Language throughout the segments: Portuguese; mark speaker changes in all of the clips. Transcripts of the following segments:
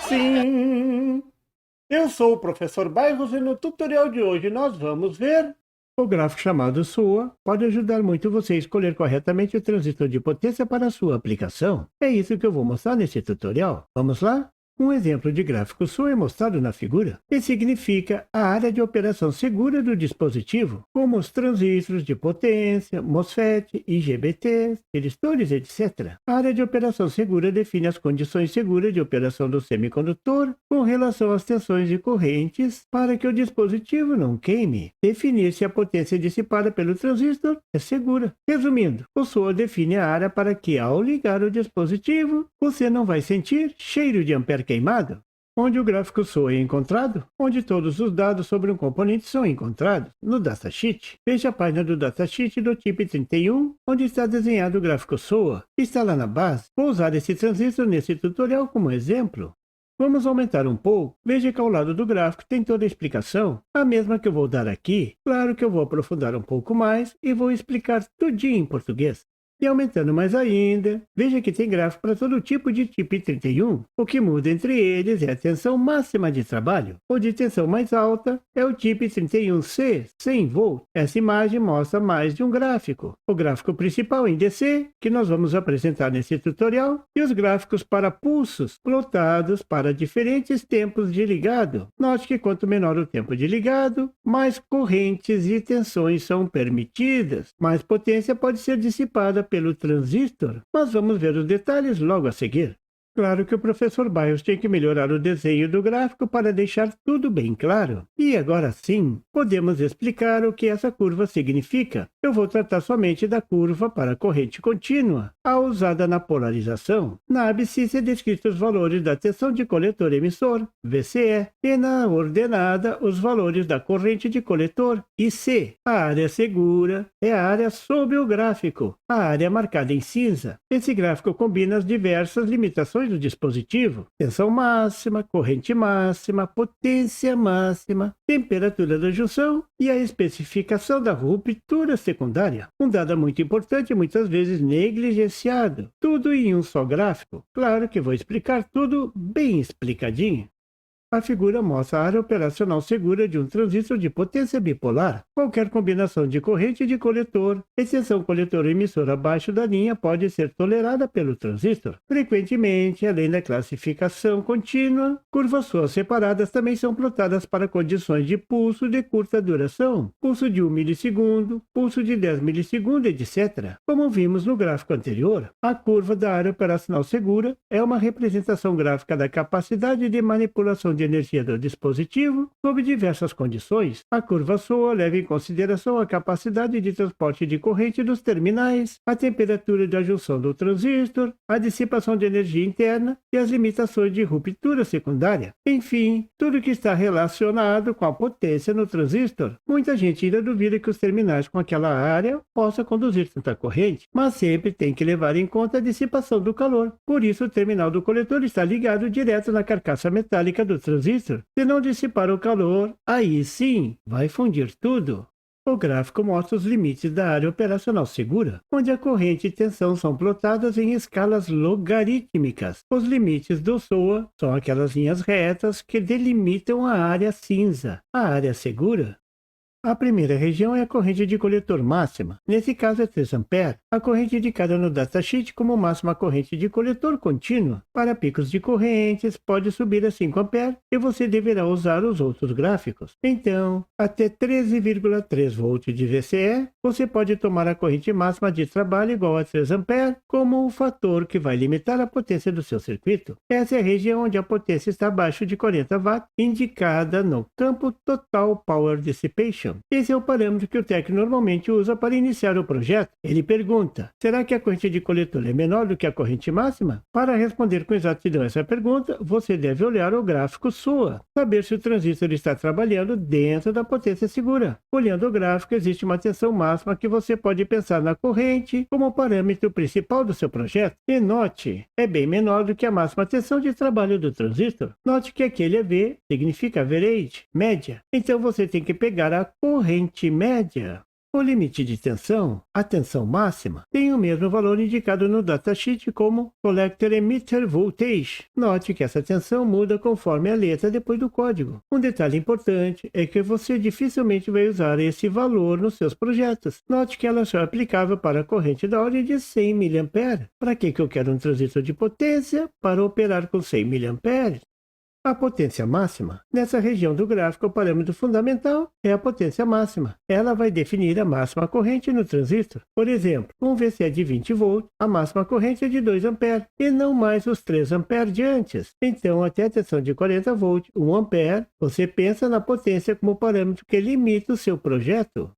Speaker 1: Sim, eu sou o professor Bairros e no tutorial de hoje nós vamos ver o gráfico chamado SOA pode ajudar muito você a escolher corretamente o transistor de potência para a sua aplicação. É isso que eu vou mostrar nesse tutorial. Vamos lá? Um exemplo de gráfico SOA é mostrado na figura, que significa a área de operação segura do dispositivo, como os transistores de potência, MOSFET, IGBTs, theristores, etc. A área de operação segura define as condições seguras de operação do semicondutor com relação às tensões e correntes para que o dispositivo não queime. Definir se a potência dissipada pelo transistor é segura. Resumindo, o SOA define a área para que, ao ligar o dispositivo, você não vai sentir cheiro de ampere queimado. Onde o gráfico SOA é encontrado? Onde todos os dados sobre um componente são encontrados, no datasheet. Veja a página do datasheet do TIP 31, onde está desenhado o gráfico SOA. Está lá na base. Vou usar esse transistor nesse tutorial como exemplo. Vamos aumentar um pouco. Veja que ao lado do gráfico tem toda a explicação, a mesma que eu vou dar aqui. Claro que eu vou aprofundar um pouco mais e vou explicar tudinho em português. E aumentando mais ainda, veja que tem gráfico para todo tipo de TIP 31. O que muda entre eles é a tensão máxima de trabalho. O de tensão mais alta é o TIP 31C, 100 V. Essa imagem mostra mais de um gráfico. O gráfico principal em DC, que nós vamos apresentar nesse tutorial, e os gráficos para pulsos, plotados para diferentes tempos de ligado. Note que quanto menor o tempo de ligado, mais correntes e tensões são permitidas. Mais potência pode ser dissipada pelo transistor, mas vamos ver os detalhes logo a seguir. Claro que o professor Bios tem que melhorar o desenho do gráfico para deixar tudo bem claro. E agora sim, podemos explicar o que essa curva significa. Eu vou tratar somente da curva para a corrente contínua, a usada na polarização. Na abscissa é descrito os valores da tensão de coletor emissor, VCE, e na ordenada os valores da corrente de coletor, IC. A área segura é a área sob o gráfico, a área marcada em cinza. Esse gráfico combina as diversas limitações do dispositivo: tensão máxima, corrente máxima, potência máxima, temperatura da junção e a especificação da ruptura secundária. Um dado muito importante e muitas vezes negligenciado. Tudo em um só gráfico. Claro que vou explicar tudo bem explicadinho. A figura mostra a área operacional segura de um transistor de potência bipolar. Qualquer combinação de corrente de coletor e tensão coletor-emissor abaixo da linha pode ser tolerada pelo transistor. Frequentemente, além da classificação contínua, curvas SOA separadas também são plotadas para condições de pulso de curta duração, pulso de 1 milissegundo, pulso de 10 milissegundos, etc. Como vimos no gráfico anterior, a curva da área operacional segura é uma representação gráfica da capacidade de manipulação de energia do dispositivo sob diversas condições. A curva SOA leva em consideração a capacidade de transporte de corrente dos terminais, a temperatura da junção do transistor, a dissipação de energia interna e as limitações de ruptura secundária. Enfim, tudo que está relacionado com a potência no transistor. Muita gente ainda duvida que os terminais com aquela área possam conduzir tanta corrente, mas sempre tem que levar em conta a dissipação do calor. Por isso, o terminal do coletor está ligado direto na carcaça metálica do transistor. Se não dissipar o calor, aí sim vai fundir tudo. O gráfico mostra os limites da área operacional segura, onde a corrente e tensão são plotadas em escalas logarítmicas. Os limites do SOA são aquelas linhas retas que delimitam a área cinza, a área segura. A primeira região é a corrente de coletor máxima. Nesse caso é 3 A. A corrente indicada no datasheet como máxima corrente de coletor contínua. Para picos de correntes, pode subir a 5 A e você deverá usar os outros gráficos. Então, até 13,3 V de VCE, você pode tomar a corrente máxima de trabalho igual a 3 A como um fator que vai limitar a potência do seu circuito. Essa é a região onde a potência está abaixo de 40 W, indicada no campo Total Power Dissipation. Esse é o parâmetro que o técnico normalmente usa para iniciar o projeto. Ele pergunta: será que a corrente de coletor é menor do que a corrente máxima? Para responder com exatidão essa pergunta, você deve olhar o gráfico SOA, saber se o transistor está trabalhando dentro da potência segura. Olhando o gráfico, existe uma tensão máxima que você pode pensar na corrente como parâmetro principal do seu projeto. E note, é bem menor do que a máxima tensão de trabalho do transistor. Note que aquele V significa average, média. Então você tem que pegar a corrente média. O limite de tensão, a tensão máxima, tem o mesmo valor indicado no datasheet como Collector Emitter Voltage. Note que essa tensão muda conforme a letra depois do código. Um detalhe importante é que você dificilmente vai usar esse valor nos seus projetos. Note que ela só é aplicável para a corrente da ordem de 100 mA. Para que eu quero um transistor de potência para operar com 100 mA? A potência máxima, nessa região do gráfico, o parâmetro fundamental é a potência máxima. Ela vai definir a máxima corrente no transistor. Por exemplo, um VC de 20 volts, a máxima corrente é de 2 A e não mais os 3 A de antes. Então, até a tensão de 40 volts, 1 A, você pensa na potência como parâmetro que limita o seu projeto.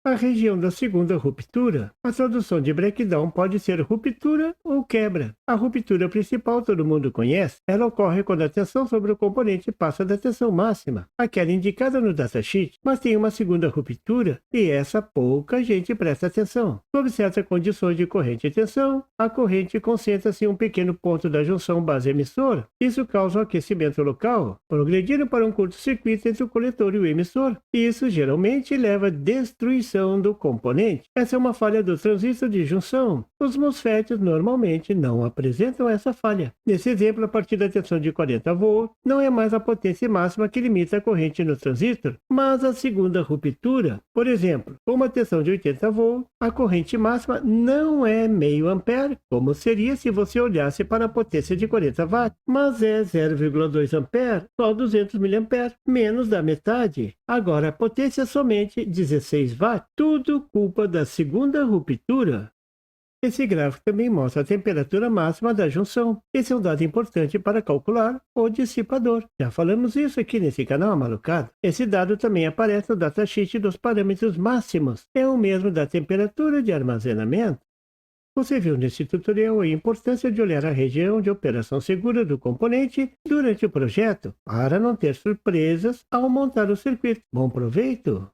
Speaker 1: A região da segunda ruptura, a tradução de breakdown pode ser ruptura ou quebra. A ruptura principal todo mundo conhece. Ela ocorre quando a tensão sobre o componente passa da tensão máxima, aquela indicada no datasheet, mas tem uma segunda ruptura e essa pouca gente presta atenção. Sob certas condições de corrente e tensão, a corrente concentra-se em um pequeno ponto da junção base-emissor. Isso causa um aquecimento local, progredindo para um curto-circuito entre o coletor e o emissor. Isso geralmente leva à destruição do componente. Essa é uma falha do transistor de junção. Os MOSFETs normalmente não apresentam essa falha. Nesse exemplo, a partir da tensão de 40 volts, não é mais a potência máxima que limita a corrente no transistor, mas a segunda ruptura. Por exemplo, com uma tensão de 80 volts, a corrente máxima não é meio ampere, como seria se você olhasse para a potência de 40 watts, mas é 0,2 ampere, só 200 mA, menos da metade. Agora, a potência é somente 16 watts. Tudo culpa da segunda ruptura. Esse gráfico também mostra a temperatura máxima da junção. Esse é um dado importante para calcular o dissipador. Já falamos isso aqui nesse canal Amalucado. Esse dado também aparece no datasheet dos parâmetros máximos. É o mesmo da temperatura de armazenamento. Você viu nesse tutorial a importância de olhar a região de operação segura do componente durante o projeto, para não ter surpresas ao montar o circuito. Bom proveito!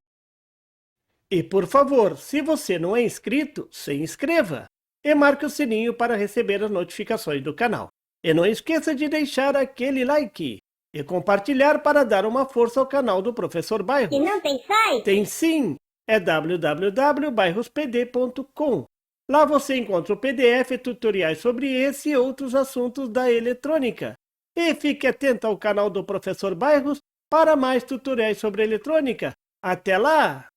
Speaker 1: E por favor, se você não é inscrito, se inscreva e marque o sininho para receber as notificações do canal. E não esqueça de deixar aquele like e compartilhar para dar uma força ao canal do Professor Bairros.
Speaker 2: E não tem site?
Speaker 1: Tem sim, é www.bairrospd.com. Lá você encontra o PDF e tutoriais sobre esse e outros assuntos da eletrônica. E fique atento ao canal do Professor Bairros para mais tutoriais sobre eletrônica. Até lá!